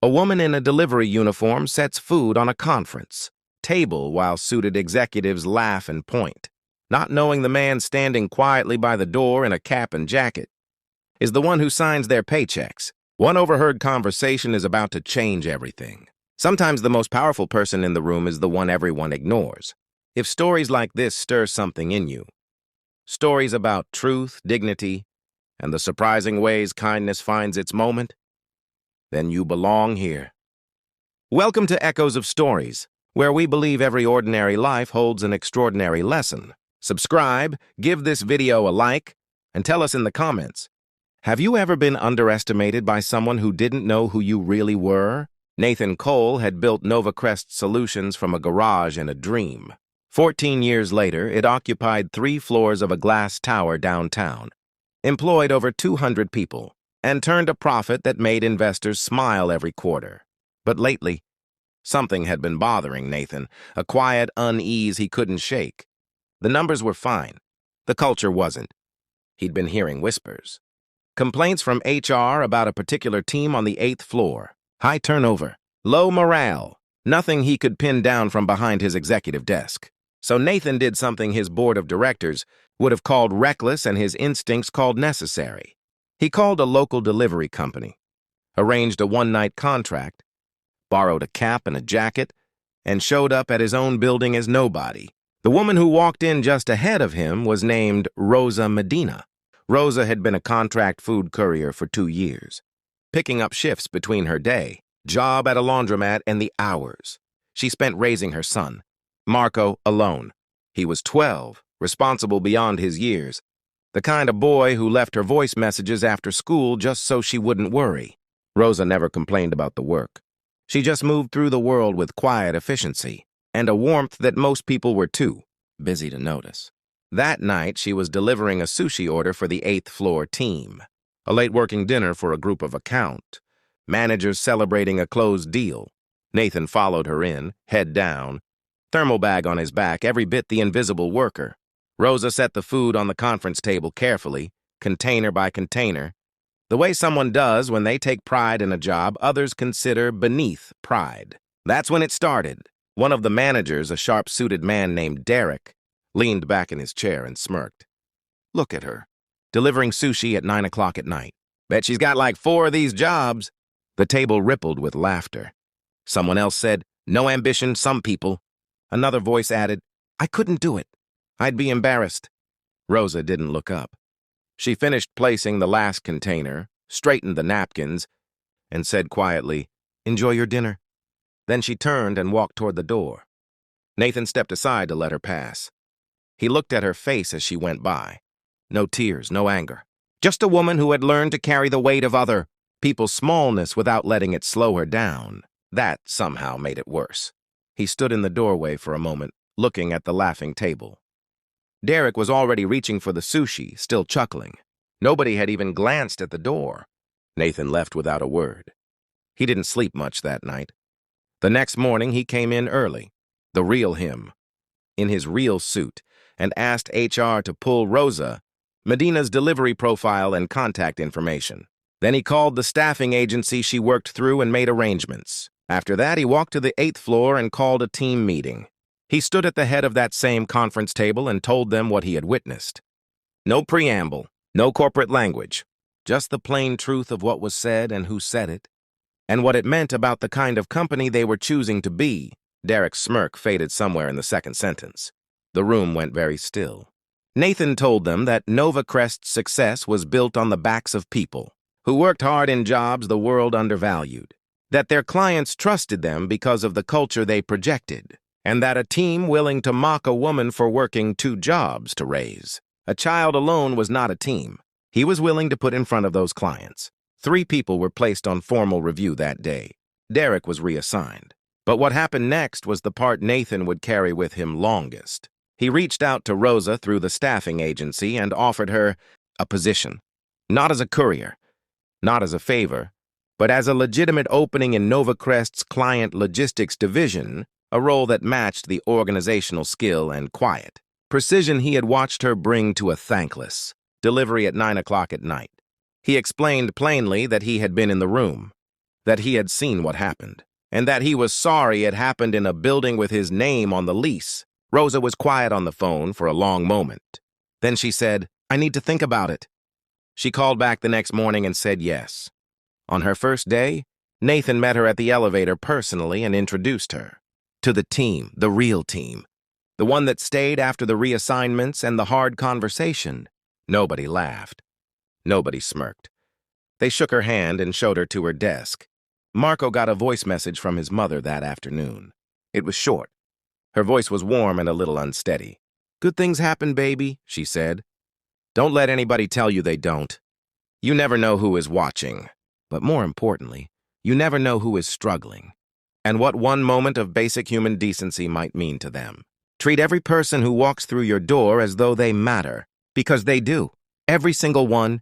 A woman in a delivery uniform sets food on a conference table while suited executives laugh and point. Not knowing the man standing quietly by the door in a cap and jacket is the one who signs their paychecks. One overheard conversation is about to change everything. Sometimes the most powerful person in the room is the one everyone ignores. If stories like this stir something in you, stories about truth, dignity, and the surprising ways kindness finds its moment, then you belong here. Welcome to Echoes of Stories, where we believe every ordinary life holds an extraordinary lesson. Subscribe, give this video a like, and tell us in the comments, have you ever been underestimated by someone who didn't know who you really were? Nathan Cole had built NovaCrest Solutions from a garage in a dream. 14 years later, it occupied 3 floors of a glass tower downtown, employed over 200 people, and turned a profit that made investors smile every quarter. But lately, something had been bothering Nathan, a quiet unease he couldn't shake. The numbers were fine. The culture wasn't. He'd been hearing whispers. Complaints from HR about a particular team on the 8th floor. High turnover. Low morale. Nothing he could pin down from behind his executive desk. So Nathan did something his board of directors would have called reckless and his instincts called necessary. He called a local delivery company, arranged a one-night contract, borrowed a cap and a jacket, and showed up at his own building as nobody. The woman who walked in just ahead of him was named Rosa Medina. Rosa had been a contract food courier for 2 years, picking up shifts between her day, job at a laundromat, and the hours she spent raising her son, Marco, alone. He was 12, responsible beyond his years, the kind of boy who left her voice messages after school just so she wouldn't worry. Rosa never complained about the work. She just moved through the world with quiet efficiency and a warmth that most people were too busy to notice. That night, she was delivering a sushi order for the 8th floor team, a late-working dinner for a group of account managers celebrating a closed deal. Nathan followed her in, head down, thermal bag on his back, every bit the invisible worker. Rosa set the food on the conference table carefully, container by container, the way someone does when they take pride in a job others consider beneath pride. That's when it started. One of the managers, a sharp-suited man named Derek, leaned back in his chair and smirked. Look at her, delivering sushi at 9 o'clock at night. Bet she's got like 4 of these jobs. The table rippled with laughter. Someone else said, no ambition, some people. Another voice added, I couldn't do it. I'd be embarrassed. Rosa didn't look up. She finished placing the last container, straightened the napkins, and said quietly, enjoy your dinner. Then she turned and walked toward the door. Nathan stepped aside to let her pass. He looked at her face as she went by. No tears, no anger. Just a woman who had learned to carry the weight of other people's smallness without letting it slow her down. That somehow made it worse. He stood in the doorway for a moment, looking at the laughing table. Derek was already reaching for the sushi, still chuckling. Nobody had even glanced at the door. Nathan left without a word. He didn't sleep much that night. The next morning, he came in early, the real him, in his real suit, and asked HR to pull Rosa Medina's delivery profile and contact information. Then he called the staffing agency she worked through and made arrangements. After that, he walked to the 8th floor and called a team meeting. He stood at the head of that same conference table and told them what he had witnessed. No preamble, no corporate language, just the plain truth of what was said and who said it, and what it meant about the kind of company they were choosing to be. Derek's smirk faded somewhere in the second sentence. The room went very still. Nathan told them that NovaCrest's success was built on the backs of people who worked hard in jobs the world undervalued, that their clients trusted them because of the culture they projected, and that a team willing to mock a woman for working 2 jobs to raise a child alone was not a team he was willing to put in front of those clients. 3 people were placed on formal review that day. Derek was reassigned. But what happened next was the part Nathan would carry with him longest. He reached out to Rosa through the staffing agency and offered her a position, not as a courier, not as a favor, but as a legitimate opening in NovaCrest's client logistics division, a role that matched the organizational skill and quiet precision he had watched her bring to a thankless delivery at 9 o'clock at night. He explained plainly that he had been in the room, that he had seen what happened, and that he was sorry it happened in a building with his name on the lease. Rosa was quiet on the phone for a long moment. Then she said, "I need to think about it." She called back the next morning and said yes. On her first day, Nathan met her at the elevator personally and introduced her to the team, the real team, the one that stayed after the reassignments and the hard conversation. Nobody laughed. Nobody smirked. They shook her hand and showed her to her desk. Marco got a voice message from his mother that afternoon. It was short. Her voice was warm and a little unsteady. "Good things happen, baby," she said. "Don't let anybody tell you they don't. You never know who is watching. But more importantly, you never know who is struggling, and what one moment of basic human decency might mean to them. Treat every person who walks through your door as though they matter, because they do. Every single one,